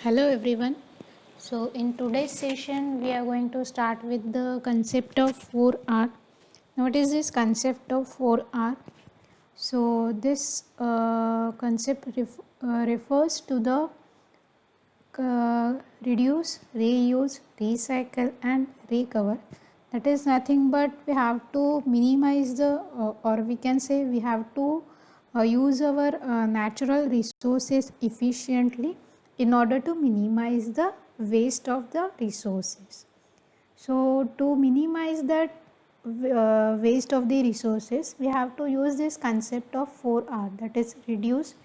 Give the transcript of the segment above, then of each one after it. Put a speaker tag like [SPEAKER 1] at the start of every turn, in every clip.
[SPEAKER 1] Hello everyone. So in today's session we are going to start with the concept of 4R. Now what is this concept of 4R? So this concept refers to the reduce, reuse, recycle and recover. That is nothing but we have to minimize the or we can say we have to use our natural resources efficiently in order to minimize the waste of the resources. So to minimize that waste of the resources, we have to use this concept of 4R, that is reduce.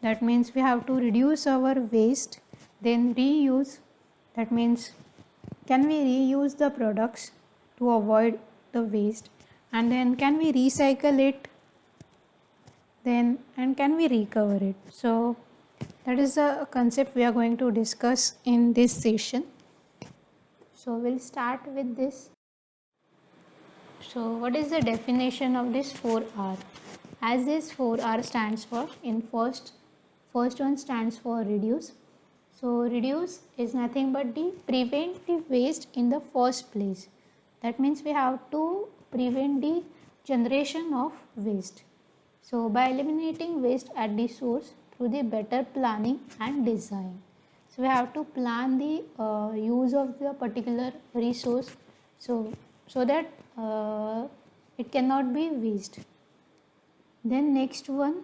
[SPEAKER 1] That means we have to reduce our waste, then reuse. That means can we reuse the products to avoid the waste, and then can we recycle it, then and can we recover it. So that is the concept we are going to discuss in this session. So we'll start with this. So what is the definition of this 4R? As this 4R stands for, in first one stands for reduce. So reduce is nothing but the prevent the waste in the first place. That means we have to prevent the generation of waste. So by eliminating waste at the source through the better planning and design. So we have to plan the use of the particular resource so that it cannot be waste. Then next one,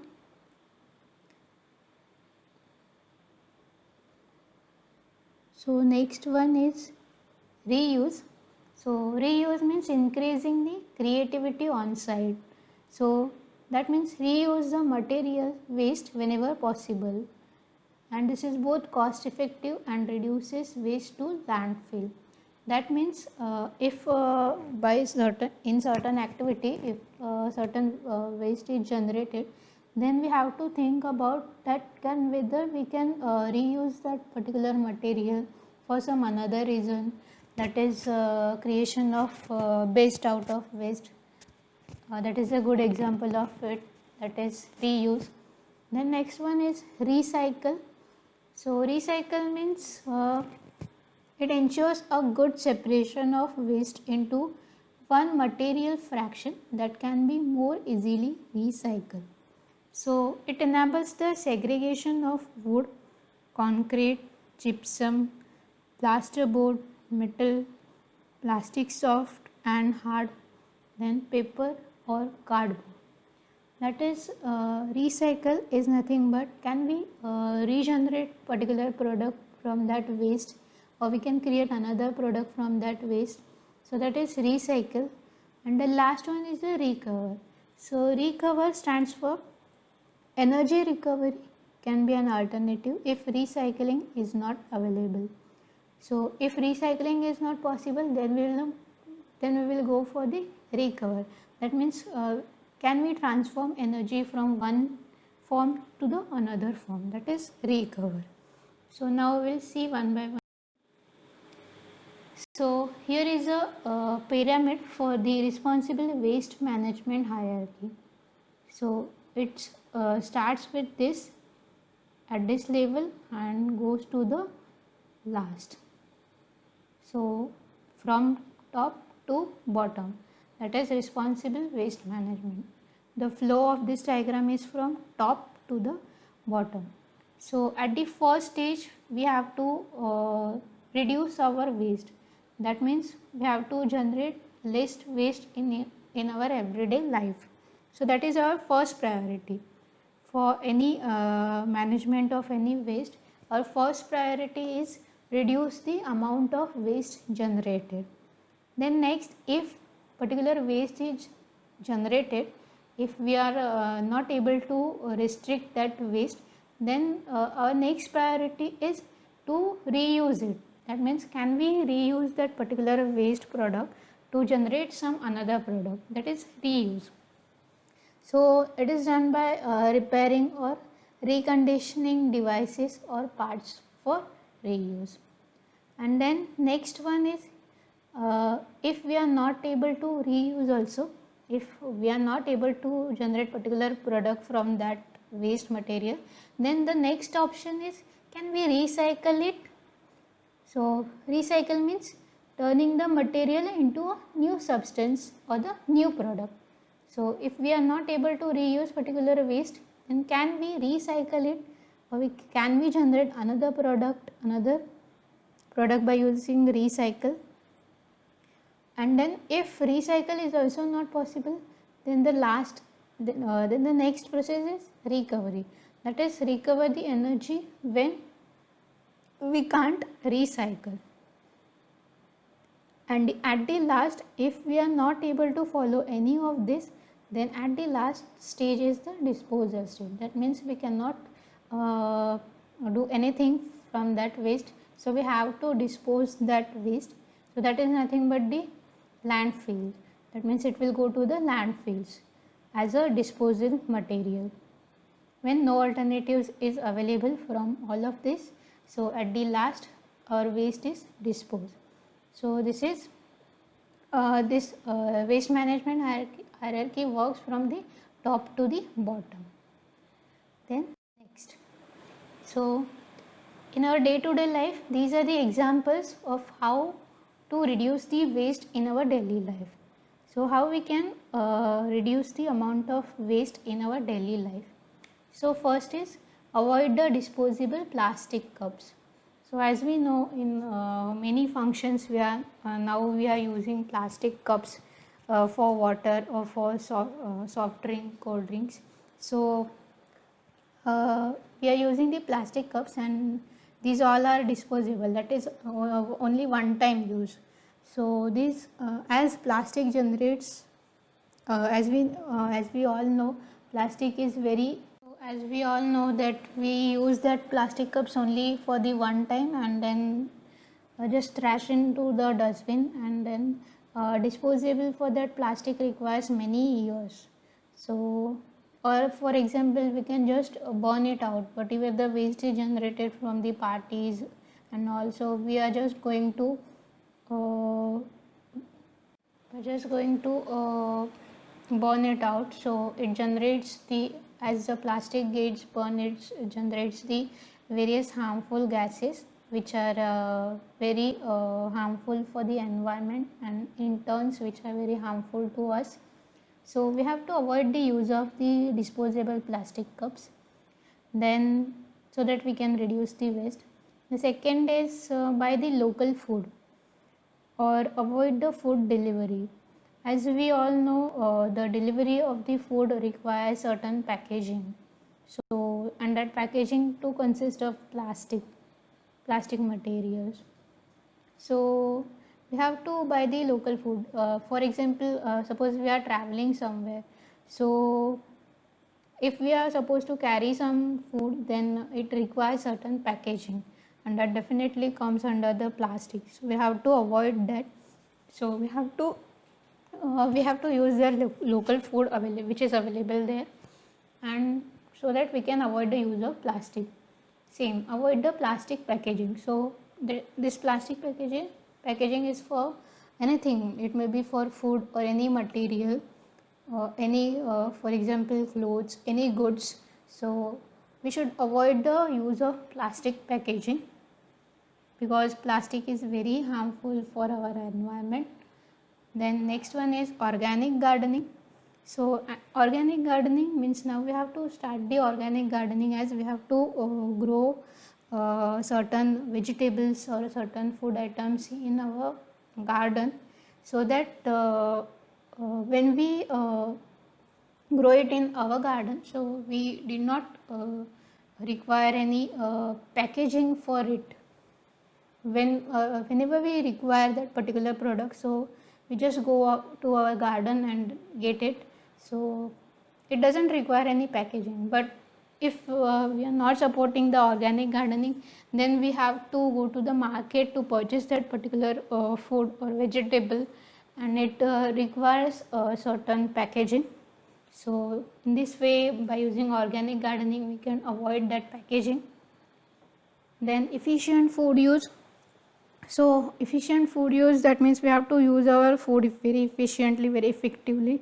[SPEAKER 1] so next one is reuse. So reuse means increasing the creativity on site. So that means reuse the material waste whenever possible, and this is both cost effective and reduces waste to landfill. That means if by certain activity, if certain waste is generated, then we have to think about that can whether we can reuse that particular material for some another reason, that is creation of best out of waste. That is a good example of it, that is reuse. Then next one is recycle. So recycle means it ensures a good separation of waste into one material fraction that can be more easily recycled. So it enables the segregation of wood, concrete, gypsum, plasterboard, metal, plastic soft and hard, then paper or cardboard. That is recycle is nothing but can we regenerate particular product from that waste, or we can create another product from that waste. So that is recycle. And the last one is the recover. So recover stands for energy recovery can be an alternative if recycling is not available. So if recycling is not possible, then we will go for the recover. That means can we transform energy from one form to the another form, that is recover. So now we'll see one by one. So here is a pyramid for the responsible waste management hierarchy. So it starts with this at this level and goes to the last. So from top to bottom, that is responsible waste management. The flow of this diagram is from top to the bottom. So at the first stage we have to reduce our waste. That means we have to generate less waste in our everyday life. So that is our first priority. For any management of any waste, our first priority is reduce the amount of waste generated. Then next, if particular waste is generated, if we are not able to restrict that waste, then our next priority is to reuse it. That means can we reuse that particular waste product to generate some another product, that is reuse. So it is done by repairing or reconditioning devices or parts for reuse. And then next one is if we are not able to reuse also, if we are not able to generate particular product from that waste material, then the next option is can we recycle it? So recycle means turning the material into a new substance or the new product. So if we are not able to reuse particular waste, then can we recycle it, or can we generate another product by using recycle? And then if recycle is also not possible, then the next process is recovery. That is, recover the energy when we can't recycle. And at the last, if we are not able to follow any of this, then at the last stage is the disposal stage. That means we cannot do anything from that waste, so we have to dispose that waste. So that is nothing but the landfill. That means it will go to the landfills as a disposal material when no alternatives is available from all of this. So at the last, our waste is disposed. So this is waste management hierarchy works from the top to the bottom. Then next, so in our day-to-day life, these are the examples of how to reduce the waste in our daily life. So how we can reduce the amount of waste in our daily life? So first is avoid the disposable plastic cups. So as we know, in many functions now we are using plastic cups for water or for soft drink, cold drinks. So we are using the plastic cups, and these all are disposable, that is only one time use. So these as plastic generates, as we all know, plastic is very, as we all know that we use that plastic cups only for the one time, and then just trash into the dustbin, and then disposable for that plastic requires many years. So, or for example, we can just burn it out, whatever the waste is generated from the parties, and also we are just going to burn it out. So it generates the, as the plastic gets burned, it generates the various harmful gases which are very harmful for the environment, and in turns which are very harmful to us. So we have to avoid the use of the disposable plastic cups, then so that we can reduce the waste. The second is buy the local food or avoid the food delivery. As we all know, the delivery of the food requires certain packaging. So, and that packaging too consists of plastic materials. So we have to buy the local food. For example, suppose we are traveling somewhere. So if we are supposed to carry some food, then it requires certain packaging, and that definitely comes under the plastic. So we have to avoid that. So we have to use the local food which is available there, and so that we can avoid the use of plastic. Same, avoid the plastic packaging. So this plastic packaging is for anything. It may be for food or any material, any for example clothes, any goods. So we should avoid the use of plastic packaging, because plastic is very harmful for our environment. Then next one is organic gardening. So organic gardening means now we have to start the organic gardening, as we have to grow certain vegetables or certain food items in our garden, so that when we grow it in our garden, so we did not require any packaging for it. Whenever we require that particular product, so we just go up to our garden and get it. So it doesn't require any packaging. But if we are not supporting the organic gardening, then we have to go to the market to purchase that particular food or vegetable, and it requires certain packaging. So in this way, by using organic gardening, we can avoid that packaging. Then efficient food use. So efficient food use, that means we have to use our food very efficiently, very effectively.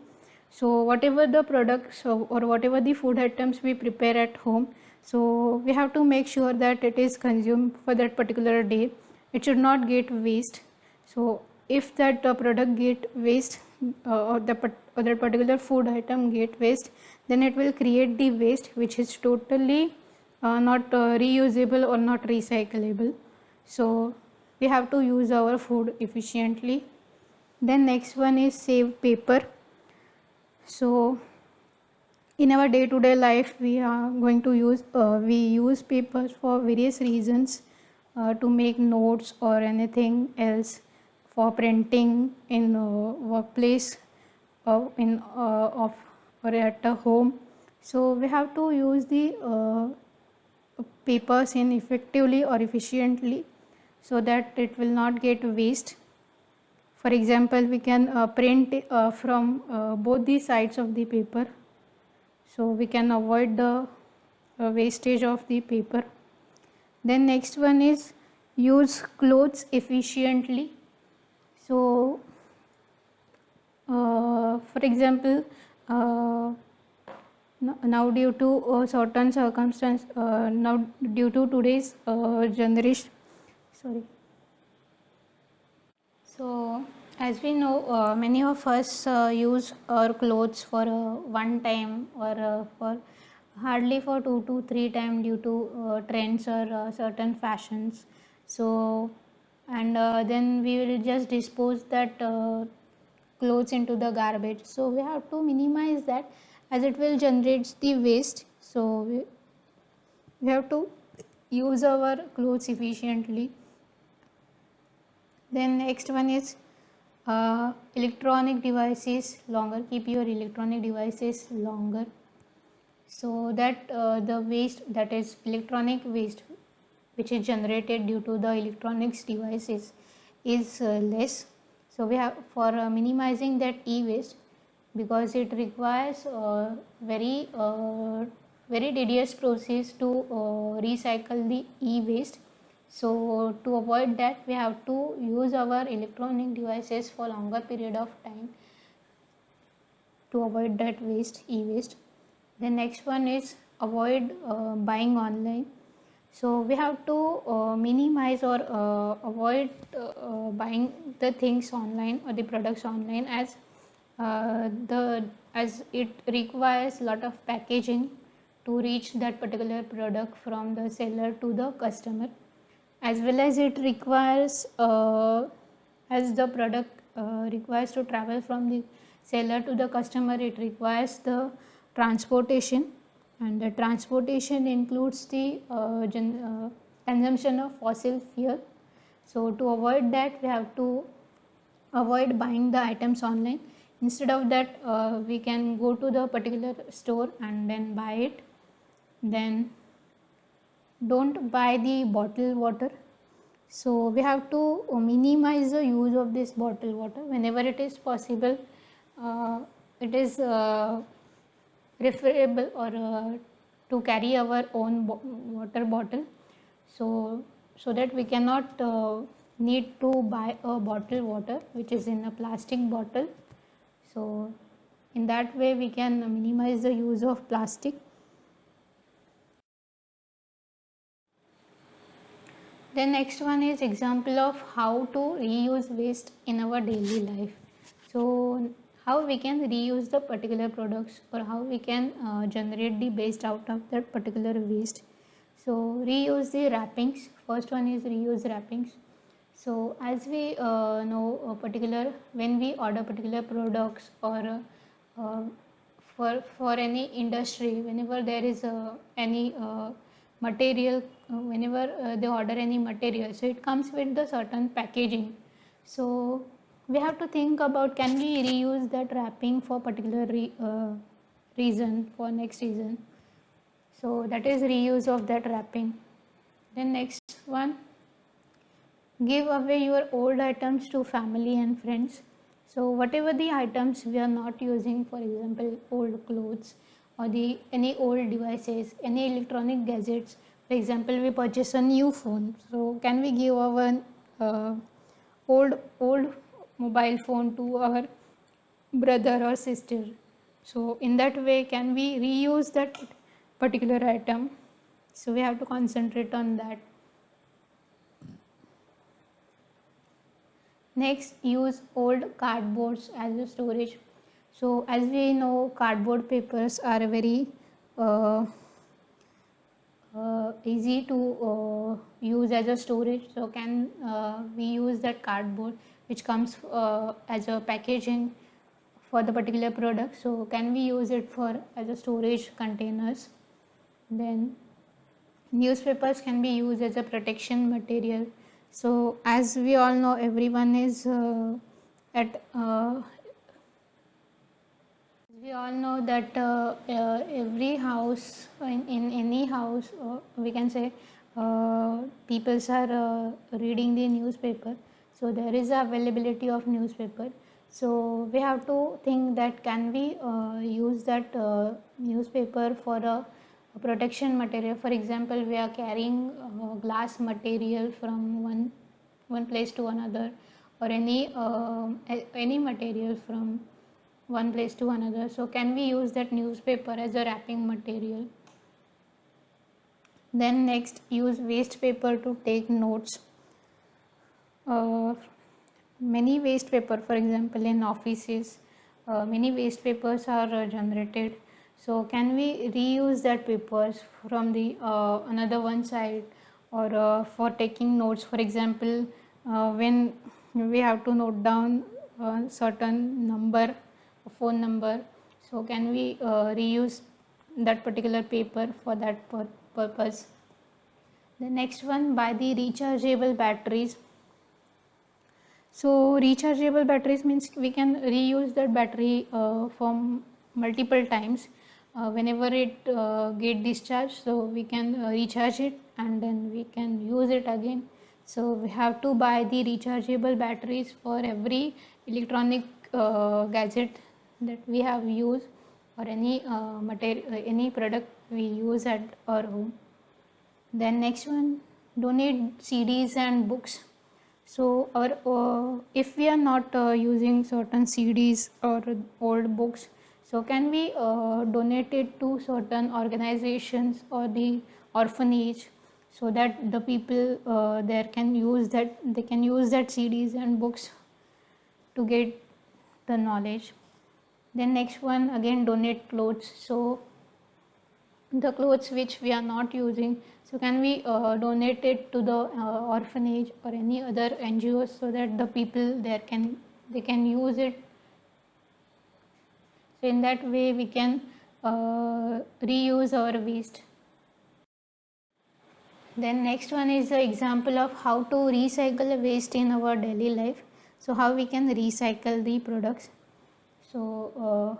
[SPEAKER 1] So whatever the products or whatever the food items we prepare at home, So we have to make sure that it is consumed for that particular day. It should not get waste. So if that product get waste, or that particular food item get waste, then it will create the waste which is totally not reusable or not recyclable. So we have to use our food efficiently. Then next one is save paper. So in our day to day life we are going to use papers for various reasons, to make notes or anything else, for printing in workplace, in of or at a home. So we have to use the papers in effectively or efficiently, so that it will not get waste. For example, we can print from both the sides of the paper, so we can avoid the wastage of the paper. Then next one is use clothes efficiently. So for example, now due to certain circumstance, now due to today's generation, sorry. So as we know, many of us use our clothes for one time, or for hardly for 2 to 3 times, due to trends or certain fashions. So and then we will just dispose that clothes into the garbage. So we have to minimize that, as it will generate the waste. So we have to use our clothes efficiently. Then next one is electronic devices longer. Keep your electronic devices longer, so that the waste, that is electronic waste, which is generated due to the electronics devices, is less. So we have for minimizing that e-waste, because it requires very tedious process to recycle the e-waste. So to avoid that, we have to use our electronic devices for longer period of time, to avoid that waste, e-waste. The next one is avoid buying online. So we have to minimize or avoid buying the things online or the products online, as it requires lot of packaging to reach that particular product from the seller to the customer, as well as it requires as the product requires to travel from the seller to the customer, it requires the transportation, and the transportation includes the consumption of fossil fuel. So to avoid that, we have to avoid buying the items online. Instead of that, we can go to the particular store and then buy it. Then don't buy the bottled water. So we have to minimize the use of this bottled water whenever it is possible. It is preferable or to carry our own water bottle, so that we cannot need to buy a bottled water which is in a plastic bottle. So in that way we can minimize the use of plastic. The next one is example of how to reuse waste in our daily life. So how we can reuse the particular products, or how we can generate the waste out of that particular waste. So reuse the wrappings. First one is reuse wrappings. So as we know, particular when we order particular products, or for any industry, whenever there is any material, whenever they order any material, so it comes with the certain packaging. So we have to think about, can we reuse that wrapping for particular reason, for next reason. So that is reuse of that wrapping. Then next one, give away your old items to family and friends. So whatever the items we are not using, for example old clothes, or the any old devices, any electronic gadgets. For example, we purchase a new phone, so can we give our old mobile phone to our brother or sister? So in that way, can we reuse that particular item? So we have to concentrate on that. Next, use old cardboards as a storage. So as we know, cardboard papers are very uh, easy to use as a storage. So can we use that cardboard which comes as a packaging for the particular product? So can we use it for as a storage containers? Then newspapers can be used as a protection material. So as we all know, everyone is at we all know that every house, in any house, we can say, people are reading the newspaper. So there is availability of newspaper. So we have to think that can we use that newspaper for a protection material. For example, we are carrying glass material from one place to another, or any material from one place to another. So can we use that newspaper as a wrapping material? Then next, use waste paper to take notes. Many waste paper, for example, in offices, many waste papers are generated. So can we reuse that papers from the another one side, or for taking notes? For example, when we have to note down certain number, phone number, so can we reuse that particular paper for that purpose? The next one, buy the rechargeable batteries. So rechargeable batteries means we can reuse that battery from multiple times. Whenever it get discharged, so we can recharge it and then we can use it again. So we have to buy the rechargeable batteries for every electronic gadget that we have used, or any any product we use at our home. Then next one, donate CDs and books. So our if we are not using certain CDs or old books, so can we donate it to certain organizations or the orphanage, so that the people there can use that, they can use that CDs and books to get the knowledge. Then next one, again, donate clothes. So the clothes which we are not using, so can we donate it to the orphanage or any other NGOs, so that the people there can use it. So in that way we can reuse our waste. Then next one is the example of how to recycle waste in our daily life. So how we can recycle the products. So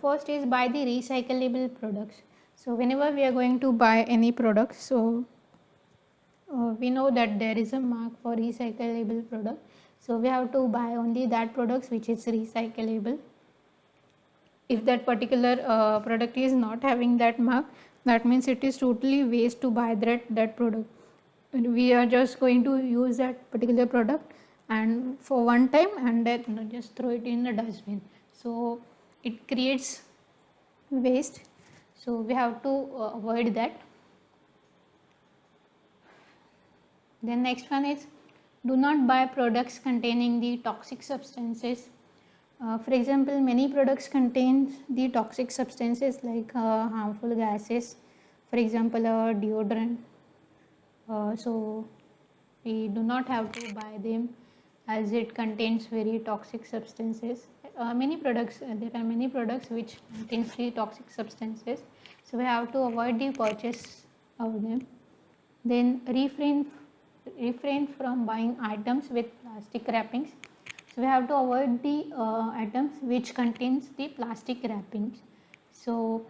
[SPEAKER 1] first is buy the recyclable products. So whenever we are going to buy any product, so we know that there is a mark for recyclable product. So we have to buy only that products which is recyclable. If that particular product is not having that mark, that means it is totally waste to buy that product. And we are just going to use that particular product and for one time and then just throw it in the dustbin. So it creates waste. So we have to avoid that. Then next one is, do not buy products containing the toxic substances. For example, many products contain the toxic substances like harmful gases. For example, deodorant. So we do not have to buy them as it contains very toxic substances. Many products, there are many products which contain the toxic substances. So we have to avoid the purchase of them. Then refrain from buying items with plastic wrappings. So we have to avoid the items which contains the plastic wrappings. So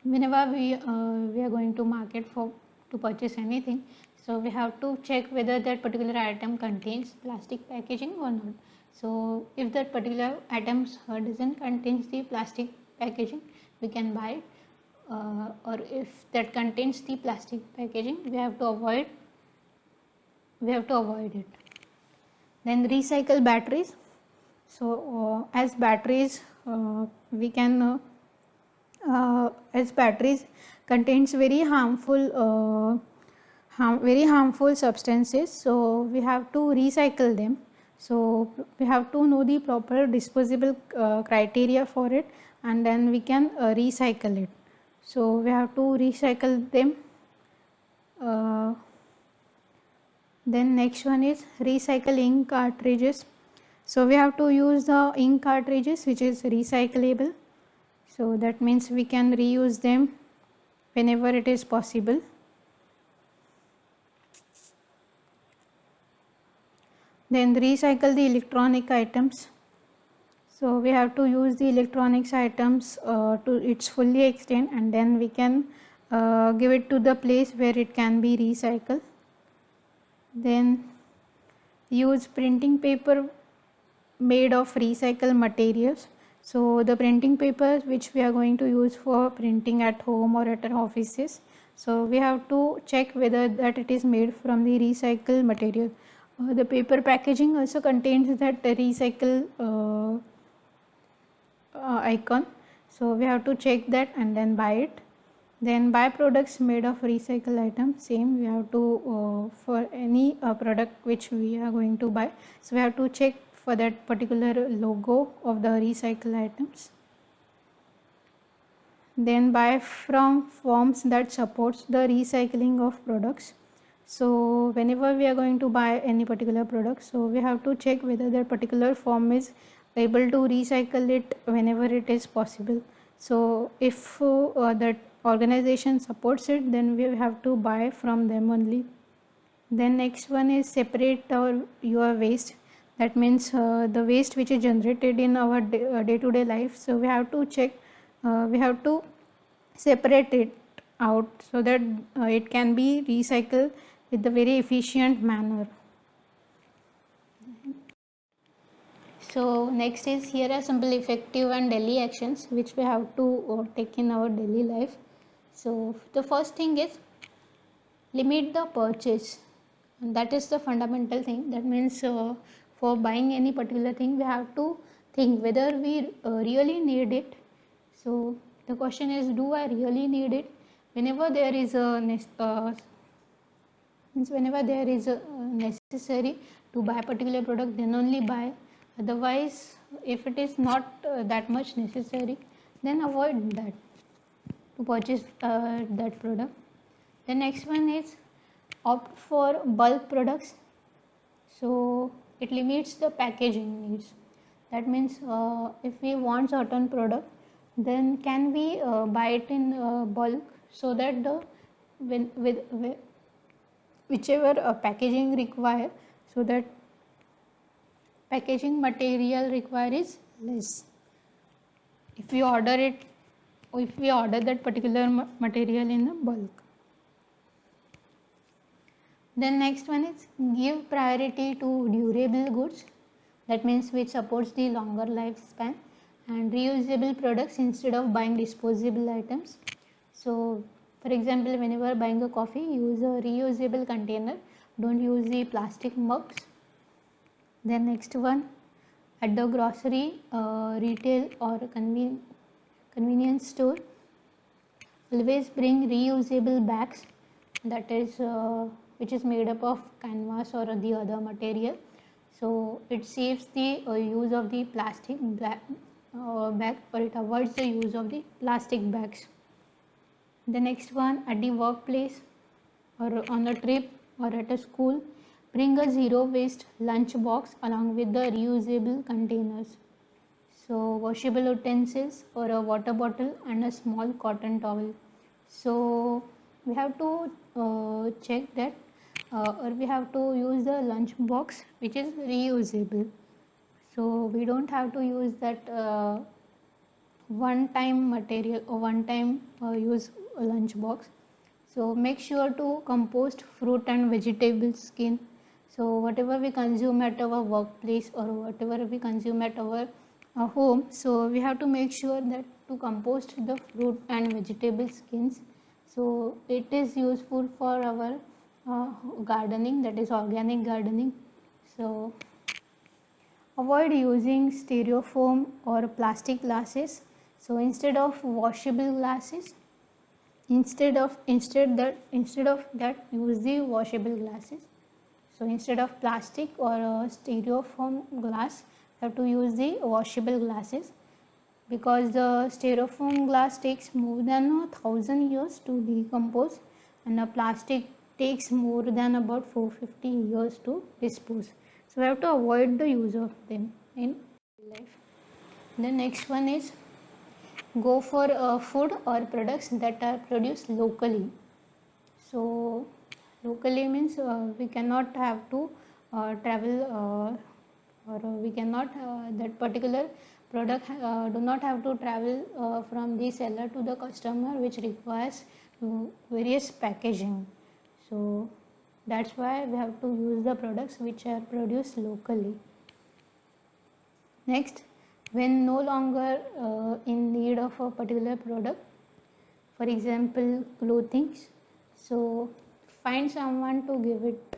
[SPEAKER 1] whenever we are going to market for to purchase anything, so we have to check whether that particular item contains plastic packaging or not. So if that particular items doesn't contains the plastic packaging, we can buy it. Or if that contains the plastic packaging, we have to avoid it. Then recycle batteries. So as batteries we can as batteries contains very harmful substances, so we have to recycle them. So we have to know the proper disposable criteria for it, and then we can recycle it. So we have to recycle them. Then next one is recycle ink cartridges. So we have to use the ink cartridges which is recyclable. So that means we can reuse them whenever it is possible. Then recycle the electronic items. So we have to use the electronics items to its fully extent, and then we can give it to the place where it can be recycled. Then use printing paper made of recycled materials. So the printing paper which we are going to use for printing at home or at our offices, so we have to check whether that it is made from the recycled material. The paper packaging also contains that recycle icon, so we have to check that and then buy it. Then buy products made of recycled items. Same, we have to for any product which we are going to buy, so we have to check for that particular logo of the recycled items. Then buy from firms that supports the recycling of products. So whenever we are going to buy any particular product, so we have to check whether that particular firm is able to recycle it whenever it is possible. So if that organization supports it, then we have to buy from them only. Then next one is separate your waste. That means the waste which is generated in our day-to-day life, so we have to check, we have to separate it out so that it can be recycled with a very efficient manner. So next is, here are simple, effective and daily actions which we have to take in our daily life. So the first thing is limit the purchase, and that is the fundamental thing. That means for buying any particular thing, we have to think whether we really need it. So the question is, do I really need it? Whenever there is a necessary to buy a particular product, then only buy. Otherwise, if it is not that much necessary, then avoid that to purchase that product. The next one is opt for bulk products. So it limits the packaging needs. That means if we want certain product, then can we buy it in bulk, so that the whichever packaging required, so that packaging material required is less. If we order that particular material in a bulk. Then next one is give priority to durable goods. That means which supports the longer lifespan, and reusable products instead of buying disposable items. So for example, whenever buying a coffee, use a reusable container, don't use the plastic mugs. Then next one, at the grocery, retail or convenience store, always bring reusable bags, that is which is made up of canvas or the other material. So it saves the use of the plastic bag, or it avoids the use of the plastic bags. The next one, at the workplace or on a trip or at a school, bring a zero waste lunch box along with the reusable containers. So washable utensils or a water bottle and a small cotton towel. So we have to check that or we have to use the lunch box which is reusable. So we don't have to use that one time material or one time use lunch box. So make sure to compost fruit and vegetable skin. So whatever we consume at our workplace or whatever we consume at our home, so we have to make sure that to compost the fruit and vegetable skins. So it is useful for our gardening, that is organic gardening. So avoid using styrofoam or plastic glasses. So instead of washable glasses, instead of that use the washable glasses. So instead of plastic or styrofoam glass, you have to use the washable glasses, because the styrofoam glass takes more than 1,000 years to decompose, and a plastic takes more than about 450 years to dispose. So we have to avoid the use of them in life. The next one is go for food or products that are produced locally. So locally means we cannot have to travel, or we cannot that particular product do not have to travel from the seller to the customer, which requires various packaging. So that's why we have to use the products which are produced locally. Next, when no longer in need of a particular product, for example clothing, so find someone to give it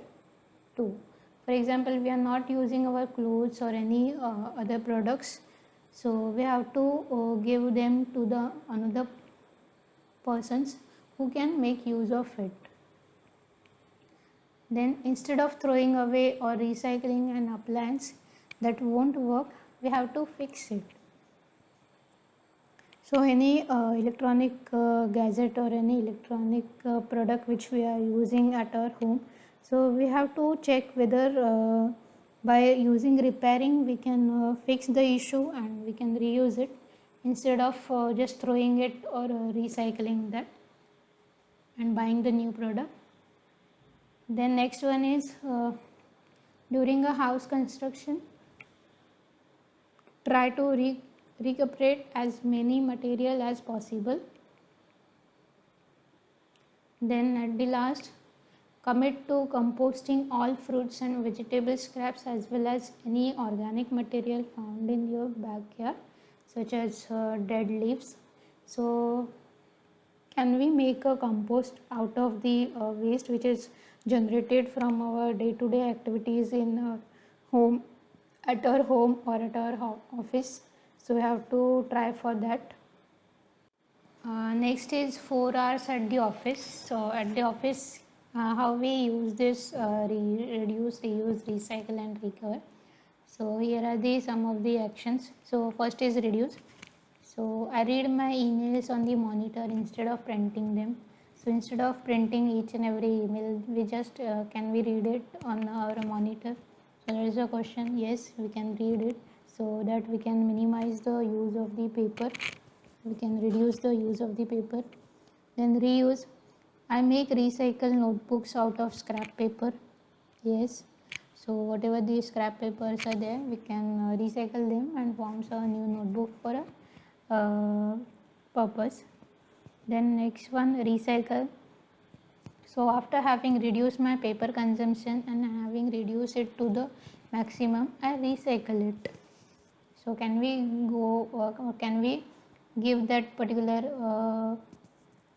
[SPEAKER 1] to. For example, we are not using our clothes or any other products, so we have to give them to the another persons who can make use of it. Then instead of throwing away or recycling an appliance that won't work, we have to fix it. So any electronic gadget or any electronic product which we are using at our home, so we have to check whether by using repairing we can fix the issue and we can reuse it, instead of just throwing it or recycling that and buying the new product. Then next one is during a house construction, try to recuperate as many material as possible. Then at the last, commit to composting all fruits and vegetable scraps as well as any organic material found in your backyard, such as dead leaves. So can we make a compost out of the waste which is generated from our day-to-day activities in our home, at our home or at our office? So we have to try for that. Next is 4 hours at the office. So at the office, how we use this reduce, reuse, recycle and recover. So here are the some of the actions. So first is reduce. So I read my emails on the monitor instead of printing them. So instead of printing each and every email, we just can we read it on our monitor? So there is a question. Yes, we can read it, so that we can minimize the use of the paper. We can reduce the use of the paper. Then reuse. I make recycle notebooks out of scrap paper. Yes. So whatever the scrap papers are there, we can recycle them and form a new notebook for a purpose. Then next one, recycle. So after having reduced my paper consumption and having reduced it to the maximum, I recycle it. So can we can we give that particular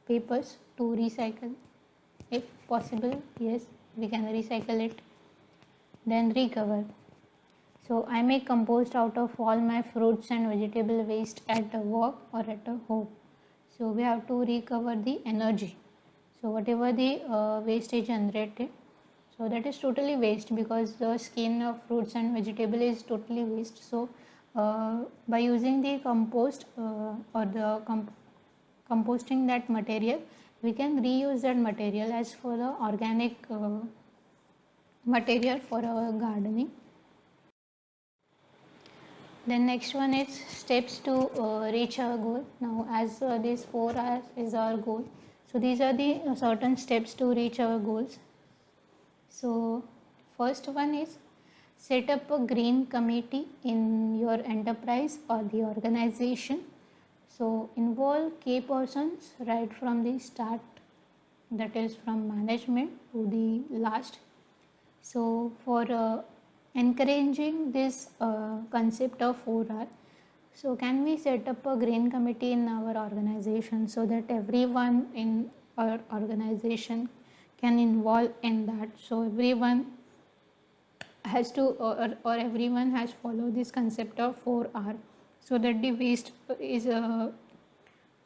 [SPEAKER 1] papers to recycle? If possible, yes, we can recycle it. Then recover. So I make compost out of all my fruits and vegetable waste at work or at home. So we have to recover the energy. So whatever the waste is generated, so that is totally waste, because the skin of fruits and vegetable is totally waste. So by using the compost or the composting that material, we can reuse that material as for the organic material for our gardening. Then next one is steps to reach our goal. Now as this 4 hours is our goal, so these are the certain steps to reach our goals. So first one is set up a green committee in your enterprise or the organization. So involve key persons right from the start, that is from management to the last. So for encouraging this concept of 4R, so can we set up a green committee in our organization so that everyone in our organization can involve in that? So everyone has to or everyone has followed this concept of 4R, so that the waste is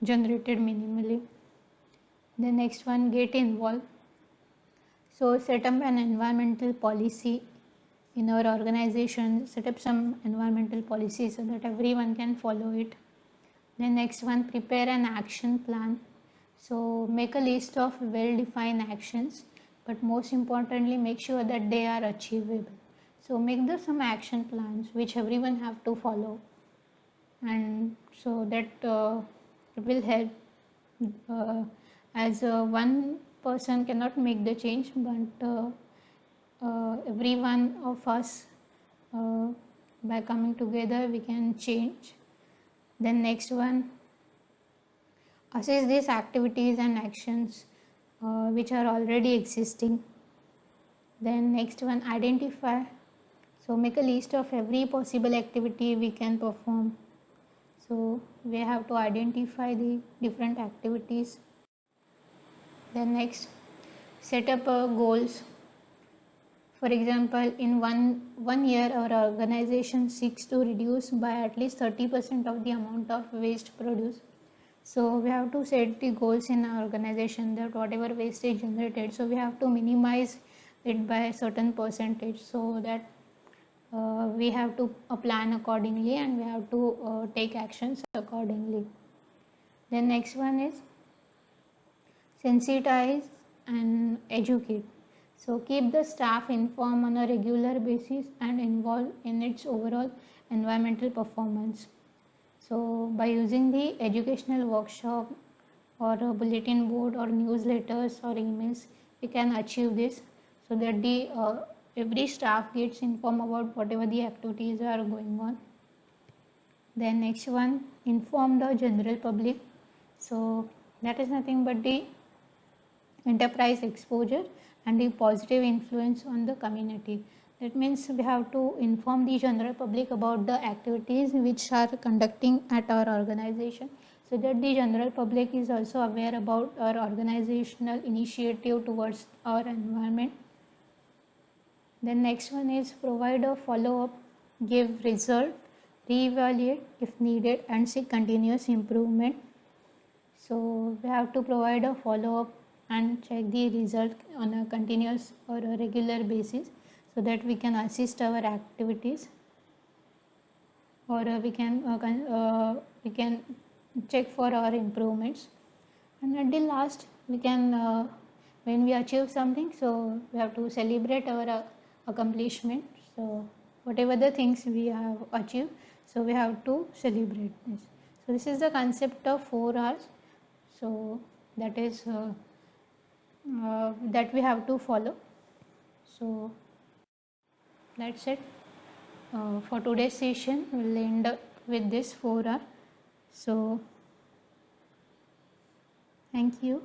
[SPEAKER 1] generated minimally. The next one, get involved. So set up an environmental policy in our organization, set up some environmental policy so that everyone can follow it. The next one, prepare an action plan. So make a list of well-defined actions, but most importantly, make sure that they are achievable. So make some action plans which everyone have to follow, and so that it will help. As one person cannot make the change, but every one of us, by coming together, we can change. Then next one, assess these activities and actions which are already existing. Then next one, identify. So make a list of every possible activity we can perform. So we have to identify the different activities. Then next, set up goals. For example, in one year, our organization seeks to reduce by at least 30% of the amount of waste produced. So we have to set the goals in our organization that whatever waste is generated, so we have to minimize it by a certain percentage, so that we have to plan accordingly and we have to take actions accordingly. Then next one is sensitize and educate. So keep the staff informed on a regular basis and involved in its overall environmental performance. So by using the educational workshop or a bulletin board or newsletters or emails, we can achieve this, so that the every staff gets informed about whatever the activities are going on. Then next one, inform the general public. So that is nothing but the enterprise exposure and the positive influence on the community. That means we have to inform the general public about the activities which are conducting at our organization, so that the general public is also aware about our organizational initiative towards our environment. Then next one is provide a follow-up, give result, reevaluate if needed, and seek continuous improvement. So we have to provide a follow-up and check the result on a continuous or a regular basis, so that we can assist our activities, or we can check for our improvements. And at the last, we can when we achieve something, so we have to celebrate our accomplishment. So whatever the things we have achieved, so we have to celebrate this. So this is the concept of 4 R's. So that is that we have to follow. So that's it for today's session. We'll end up with this 4 R. So thank you.